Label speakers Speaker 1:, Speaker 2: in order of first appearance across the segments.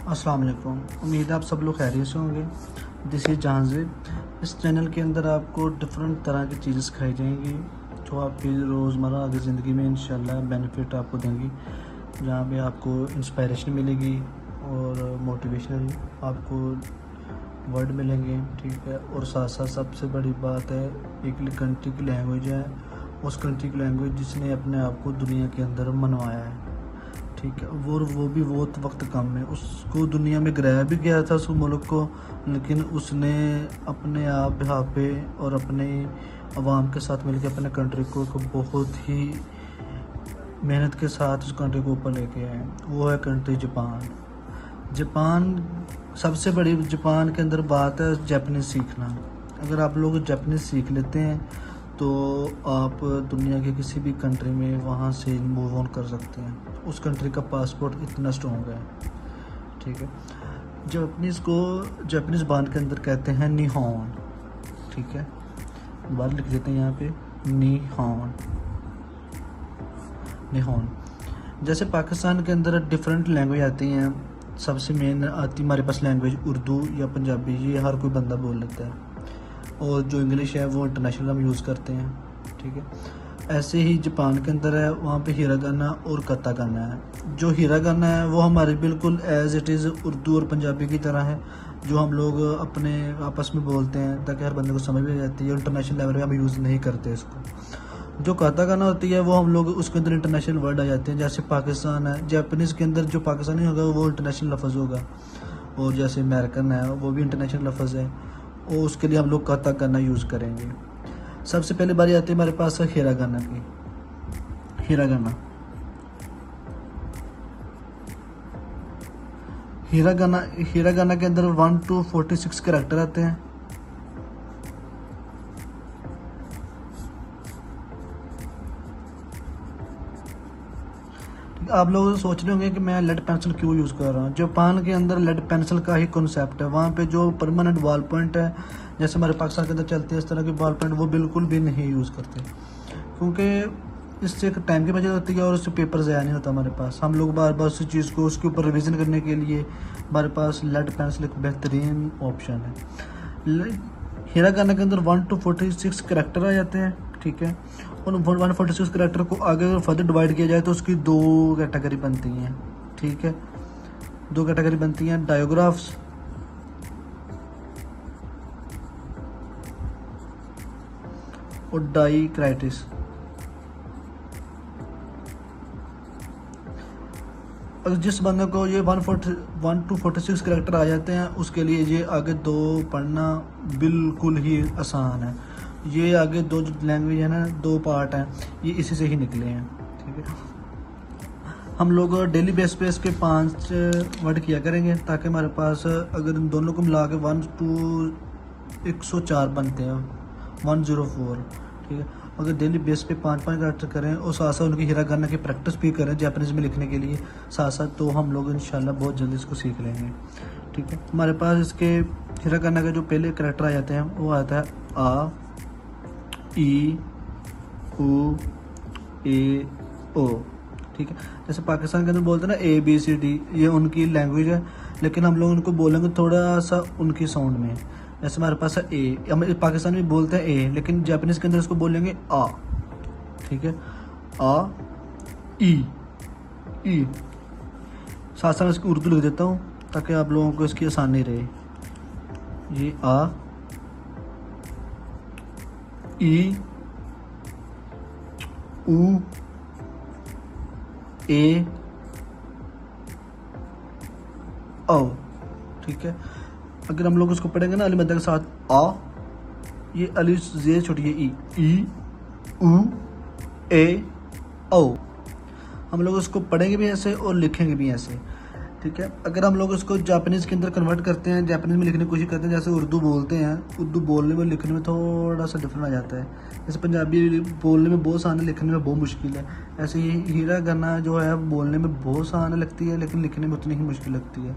Speaker 1: अस्सलाम वालेकुम। उम्मीद है आप सब लोग खैरियत से होंगे। This is Jahanzeb. इस चैनल के अंदर आपको डिफरेंट तरह की चीज़ें सिखाई जाएंगी जो आपकी रोज़मर्रा की ज़िंदगी में इंशाल्लाह बेनिफिट आपको देंगी, जहाँ पे आपको इंस्पायरेशन मिलेगी और मोटिवेशनल आपको वर्ड मिलेंगे, ठीक है। और साथ साथ सबसे बड़ी बात है, एक कंट्री की लैंग्वेज है, उस कंट्री की लैंग्वेज जिसने अपने आप को दुनिया के अंदर मनवाया है, ठीक है। वो भी बहुत वक्त कम है। उसको दुनिया में गिराया भी गया था उस मुल्क को, लेकिन उसने अपने आप यहाँ पे और अपने अवाम के साथ मिलकर अपने कंट्री को बहुत ही मेहनत के साथ उस कंट्री को ऊपर लेके आए। वो है कंट्री जापान। जापान सबसे बड़ी जापान के अंदर बात है जापानीज़ सीखना। अगर आप लोग जापानीज़ सीख लेते हैं तो आप दुनिया के किसी भी कंट्री में वहाँ से मूव ऑन कर सकते हैं। उस कंट्री का पासपोर्ट इतना स्ट्रॉन्ग है, ठीक है। जापानीज़ बांध के अंदर कहते हैं निहोन, ठीक है। बाहर लिख देते हैं यहाँ पे निहोन। निहोन जैसे पाकिस्तान के अंदर डिफरेंट लैंग्वेज आती हैं। सबसे मेन आती हमारे पास लैंग्वेज उर्दू या पंजाबी, ये हर कोई बंदा बोल लेता है। और जो इंग्लिश है वो इंटरनेशनल हम यूज़ करते हैं, ठीक है। ऐसे ही जापान के अंदर है, वहाँ पे हिरागाना और काताकाना है। जो हिरागाना है वो हमारे बिल्कुल एज़ इट इज़ उर्दू और पंजाबी की तरह है, जो हम लोग अपने आपस में बोलते हैं ताकि हर बंदे को समझ भी आ जाती है। इंटरनेशनल लेवल पे हम यूज़ नहीं करते इसको। जो काताकाना होती है वो हम लोग उसके अंदर इंटरनेशनल वर्ड आ जाते हैं। जैसे पाकिस्तान है, जापानीज़ के अंदर जो पाकिस्तानी होगा वो इंटरनेशनल लफ्ज़ होगा, और जैसे अमेरिकन है वो भी इंटरनेशनल लफ्ज़ है, और उसके लिए हम लोग काताकाना यूज़ करेंगे। सबसे पहले बारी आती है हमारे पास है हिरागाना की। हिरागाना के अंदर 1 to 46 कैरेक्टर आते हैं। आप लोग सोच रहे होंगे कि मैं लेड पेंसिल क्यों यूज़ कर रहा हूँ। जापान के अंदर लेड पेंसिल का ही कॉन्सेप्ट है। वहाँ पे जो परमानेंट बॉल पॉइंट है, जैसे हमारे पाकिस्तान के अंदर चलते हैं इस तरह के बॉल पॉइंट, वो बिल्कुल भी नहीं यूज़ करते, क्योंकि इससे एक टाइम की बचत होती है और उससे पेपर ज़ाया नहीं होता हमारे पास। हम लोग बार बार उसी चीज़ को उसके ऊपर रिविज़न करने के लिए हमारे पास लेड पेंसिल एक बेहतरीन ऑप्शन है। हिरागाना के अंदर 1 to 46 कैरेक्टर आ जाते हैं, ठीक है। उन 146 कैरेक्टर को आगे अगर फर्दर डिवाइड किया जाए तो उसकी 2 कैटेगरी बनती हैं, ठीक है। 2 कैटेगरी बनती हैं, डायोग्राफ्स और डाईक्राइटिस। अगर जिस बंदे को ये 1 to 46 कैरेक्टर आ जाते हैं उसके लिए ये आगे 2 पढ़ना बिल्कुल ही आसान है। ये आगे 2 लैंग्वेज है ना, 2 पार्ट हैं, ये इसी से ही निकले हैं, ठीक है। हम लोग डेली बेस पे इसके 5 वर्ड किया करेंगे ताकि हमारे पास अगर इन दोनों को मिला के 1 to 104 बनते हैं, 104, ठीक है। अगर डेली बेस पे 5-5 कैरेक्टर करें और साथ साथ उनकी हिरागाना की प्रैक्टिस भी करें जापानीज़ में लिखने के लिए साथ साथ, तो हम लोग इंशाल्लाह बहुत जल्दी इसको सीख लेंगे, ठीक है। हमारे पास इसके हिरागाना के जो पहले कैरेक्टर आ जाते हैं वो आता है आ, ई, उ, ए, ओ, ठीक है। जैसे पाकिस्तान के अंदर बोलते हैं ना ABCD, ये उनकी लैंग्वेज है, लेकिन हम लोग उनको बोलेंगे थोड़ा सा उनकी साउंड में। जैसे हमारे पास है ए, हम पाकिस्तान में बोलते हैं ए, लेकिन जापानीज़ के अंदर इसको बोलेंगे आ, ठीक है। आ, ई। साथ साथ इसकी उर्दू लिख देता हूँ ताकि आप लोगों को इसकी आसानी रहे। ये आ, ई, उ, ए, ओ, ठीक है। अगर हम लोग उसको पढ़ेंगे ना अली मद्दा के साथ आ, ये अली जे छोटी है ई, उ, ए, ओ। हम लोग उसको पढ़ेंगे भी ऐसे और लिखेंगे भी ऐसे, ठीक है। अगर हम लोग इसको जापानीज़ के अंदर कन्वर्ट करते हैं, जापानीज़ में लिखने की कोशिश करते हैं, जैसे उर्दू बोलते हैं, उर्दू बोलने में लिखने में थोड़ा सा डिफरेंट आ जाता है। जैसे पंजाबी बोलने में बहुत आसान है, लिखने में बहुत मुश्किल है। ऐसे ही हिरागाना जो है बोलने में बहुत आसान लगती है लेकिन लिखने में उतनी ही मुश्किल लगती है।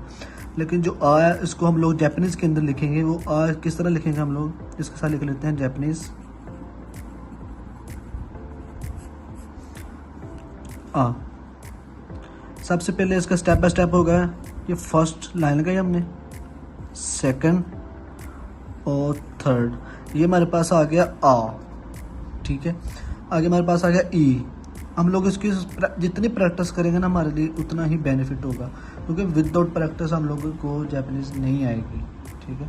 Speaker 1: लेकिन जो आ है इसको हम लोग जापानीज़ के अंदर लिखेंगे, वो आ किस तरह लिखेंगे हम लोग, इसके साथ लिख लेते हैं जापानीज़ आ। सबसे पहले इसका स्टेप बाय स्टेप होगा ये फर्स्ट लाइन लगाई हमने, सेकंड और थर्ड, ये हमारे पास आ गया आ, ठीक है। आगे हमारे पास आ गया ई। हम लोग इसकी जितनी प्रैक्टिस करेंगे ना हमारे लिए उतना ही बेनिफिट होगा, क्योंकि विदाउट प्रैक्टिस हम लोगों को जापानीज़ नहीं आएगी, ठीक है।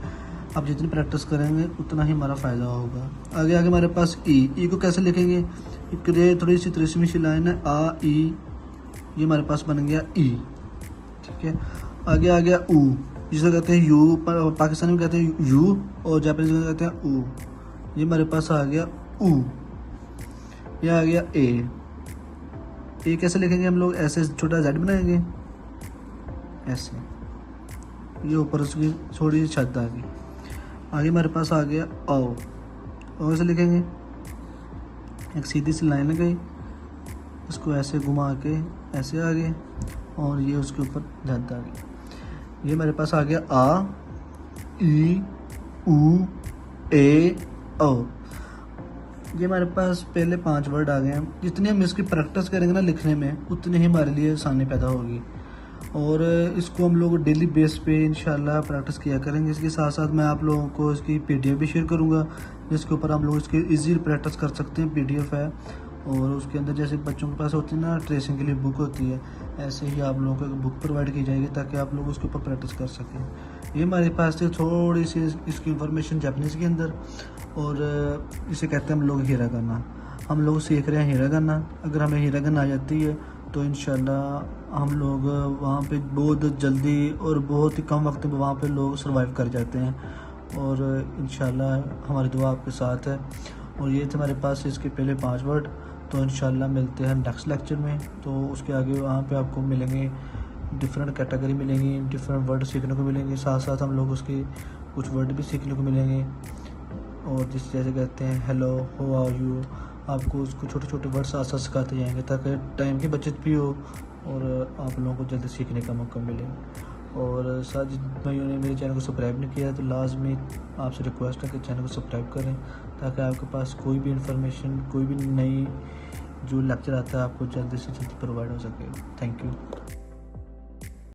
Speaker 1: आप जितनी प्रैक्टिस करेंगे उतना ही हमारा फ़ायदा होगा। आगे हमारे पास ई को कैसे लिखेंगे, ये थोड़ी सी तिरछी सी लाइन है, आ ई, ये हमारे पास बन गया ई, ठीक है। आगे आ गया ऊ, जिसे कहते हैं यू, पाकिस्तानी में कहते हैं यू और जापानीज में कहते हैं ऊ, ये हमारे पास आ गया ऊ। ये आ गया ए कैसे लिखेंगे हम लोग, ऐसे छोटा जेड बनाएंगे ऐसे, ये ऊपर उसकी थोड़ी सी छत आ गई। आगे हमारे पास आ गया ओ कैसे लिखेंगे, एक सीधी सी लाइन लगाई, इसको ऐसे घुमा के ऐसे आ गए और ये उसके ऊपर झद आ गई। ये हमारे पास आ गया आ ई ऊ ए ओ, ये हमारे पास पहले 5 वर्ड आ गए हैं। जितनी हम इसकी प्रैक्टिस करेंगे ना लिखने में उतनी ही हमारे लिए आसानी पैदा होगी, और इसको हम लोग डेली बेस पे इंशाल्लाह प्रैक्टिस किया करेंगे। इसके साथ साथ मैं आप लोगों को इसकी पीडीएफ भी शेयर करूंगा, जिसके ऊपर हम लोग इसकी इजी प्रैक्टिस कर सकते हैं। पीडीएफ है और उसके अंदर जैसे बच्चों के पास होती है ना ट्रेसिंग के लिए बुक होती है, ऐसे ही आप लोगों को एक बुक प्रोवाइड की जाएगी ताकि आप लोग उसके ऊपर प्रैक्टिस कर सकें। ये हमारे पास थी थोड़ी सी इसकी इन्फॉर्मेशन जापानीज़ के अंदर, और इसे कहते हैं हम लोग हिरागाना। हम लोग सीख रहे हैं हिरागाना। अगर हमें हिरागाना आ जाती है तो इंशाल्लाह हम लोग वहाँ पे बहुत जल्दी और बहुत ही कम वक्त में वहाँ पे लोग सर्वाइव कर जाते हैं, और इंशाल्लाह हमारी दुआ आपके साथ है। और ये थे हमारे पास इसके पहले 5 वर्ड। तो इंशाल्लाह मिलते हैं नेक्स्ट लेक्चर में। तो उसके आगे वहाँ पे आपको मिलेंगे डिफरेंट कैटेगरी मिलेंगी, डिफरेंट वर्ड सीखने को मिलेंगे, साथ साथ हम लोग उसके कुछ वर्ड भी सीखने को मिलेंगे। और जिस जैसे कहते हैं हेलो, हाउ आर यू, आपको उसको छोटे छोटे वर्ड साथ साथ सिखाते जाएंगे ताकि टाइम की बचत भी हो और आप लोगों को जल्दी सीखने का मौका मिले। और साथ जिन भाइयों ने मेरे चैनल को सब्सक्राइब नहीं किया तो लाजमी आपसे रिक्वेस्ट है कि चैनल को सब्सक्राइब करें, ताकि आपके पास कोई भी इंफॉर्मेशन, कोई भी नई जो लेक्चर आता है आपको जल्दी से जल्दी प्रोवाइड हो सके। Thank you.